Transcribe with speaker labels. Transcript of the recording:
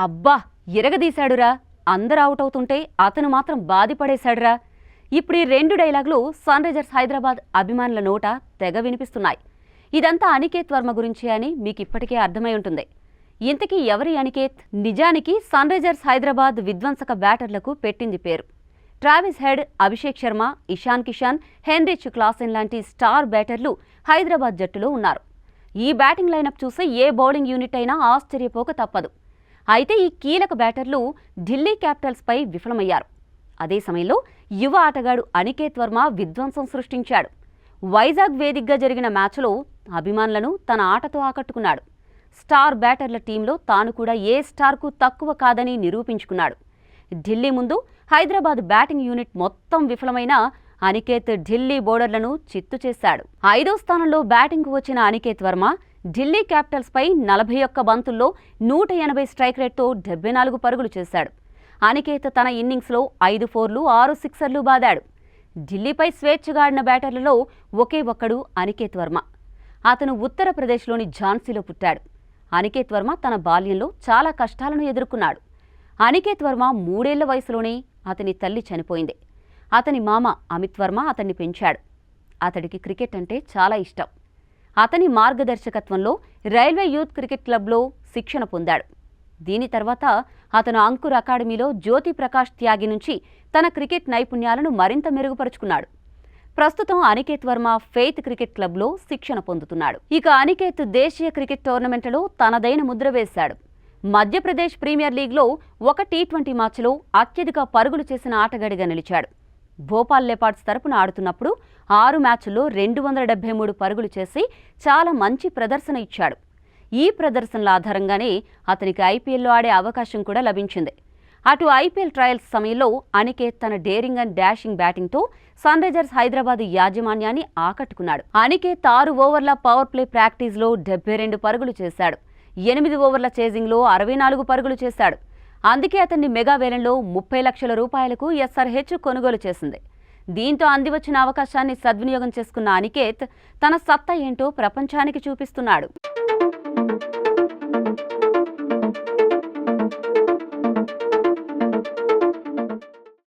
Speaker 1: అబ్బా ఎరగదీశాడురా, అందరూ అవుట్ అవుతుంటే అతను మాత్రం బాధిపడేశాడురా. ఇప్పుడు ఈ రెండు డైలాగులు సన్ రైజర్స్ హైదరాబాద్ అభిమానుల నోట తెగ వినిపిస్తున్నాయి. ఇదంతా అనికేత్ వర్మ గురించి అని మీకు ఇప్పటికే అర్థమై ఉంటుంది. ఇంతకీ ఎవరి అనికేత్? నిజానికి సన్ రైజర్స్ హైదరాబాద్ విధ్వంసక బ్యాటర్లకు పెట్టింది పేరు. Travis head, Abhishek Sharma, Ishan Kishan, Heinrich Klaasen లాంటి స్టార్ బ్యాటర్లు హైదరాబాద్ జట్టులో ఉన్నారు. ఈ బ్యాటింగ్ లైనప్ చూసి ఏ బౌలింగ్ యూనిట్ అయినా ఆశ్చర్యపోక తప్పదు. అయితే ఈ కీలక బ్యాటర్లు ఢిల్లీ క్యాపిటల్స్పై విఫలమయ్యారు. అదే సమయంలో యువ ఆటగాడు అనికేత్ వర్మ విధ్వంసం సృష్టించాడు. వైజాగ్ వేదికగా జరిగిన మ్యాచ్లో అభిమానులను తన ఆటతో ఆకట్టుకున్నాడు. స్టార్ బ్యాటర్ల టీంలో తాను కూడా ఏ స్టార్కు తక్కువ కాదని నిరూపించుకున్నాడు. ఢిల్లీ ముందు హైదరాబాద్ బ్యాటింగ్ యూనిట్ మొత్తం విఫలమైన అనికేత్ ఢిల్లీ బౌలర్లను చిత్తు చేశాడు. 5వ స్థానంలో బ్యాటింగ్కు వచ్చిన అనికేత్ వర్మ ఢిల్లీ క్యాపిటల్స్పై 41 బంతుల్లో 180 స్ట్రైక్ రేట్తో 74 పరుగులు చేశాడు. అనికేత్ తన ఇన్నింగ్స్లో 5 ఫోర్లు, 6 సిక్సర్లు బాదాడు. ఢిల్లీపై స్వేచ్ఛగా ఆడిన బ్యాటర్లలో ఒకే ఒక్కడు అనికేత్ వర్మ. అతను ఉత్తరప్రదేశ్లోని ఝాన్సీలో పుట్టాడు. అనికేత్ వర్మ తన బాల్యంలో చాలా కష్టాలను ఎదుర్కొన్నాడు. అనికేత్ వర్మ 3 ఏళ్ల వయసులోనే అతని తల్లి చనిపోయింది. అతని మామ అమిత్ వర్మ అతన్ని పెంచాడు. అతడికి క్రికెట్ అంటే చాలా ఇష్టం. అతని మార్గదర్శకత్వంలో రైల్వే యూత్ క్రికెట్ క్లబ్లో శిక్షణ పొందాడు. దీని తర్వాత అతను అంకుర్ అకాడమీలో జ్యోతి ప్రకాష్ త్యాగి నుంచి తన క్రికెట్ నైపుణ్యాలను మరింత మెరుగుపరుచుకున్నాడు. ప్రస్తుతం అనికేత్ వర్మ ఫెయిత్ క్రికెట్ క్లబ్లో శిక్షణ పొందుతున్నాడు. ఇక అనికేత్ దేశీయ క్రికెట్ టోర్నమెంట్లో తనదైన ముద్ర వేశాడు. మధ్యప్రదేశ్ ప్రీమియర్ లీగ్లో ఒక టీ20 మ్యాచ్లో అత్యధిక పరుగులు చేసిన ఆటగాడిగా నిలిచాడు. భోపాల్ లెపార్డ్స్ తరపున ఆడుతున్నప్పుడు 6 మ్యాచ్ల్లో 273 పరుగులు చేసి చాలా మంచి ప్రదర్శన ఇచ్చాడు. ఈ ప్రదర్శనల ఆధారంగానే అతనికి ఐపీఎల్లో ఆడే అవకాశం కూడా లభించింది. అటు ఐపీఎల్ ట్రయల్స్ సమయంలో అనికేత్ తన డేరింగ్ అండ్ డాషింగ్ బ్యాటింగ్తో సన్ రైజర్స్ హైదరాబాద్ యాజమాన్యాన్ని ఆకట్టుకున్నాడు. అనికేత్ 6 ఓవర్ల పవర్ ప్లే ప్రాక్టీస్లో 72 పరుగులు చేశాడు. 8 ఓవర్ల చేజింగ్లో 64 పరుగులు చేశాడు. అందుకే అతన్ని మెగా వేలంలో 30 లక్షల రూపాయలకు ఎస్ఆర్హెచ్ కొనుగోలు చేసింది. దీంతో అందివచ్చిన అవకాశాన్ని సద్వినియోగం చేసుకున్న అనికేత్ తన సత్తా ఏంటో ప్రపంచానికి చూపిస్తున్నాడు.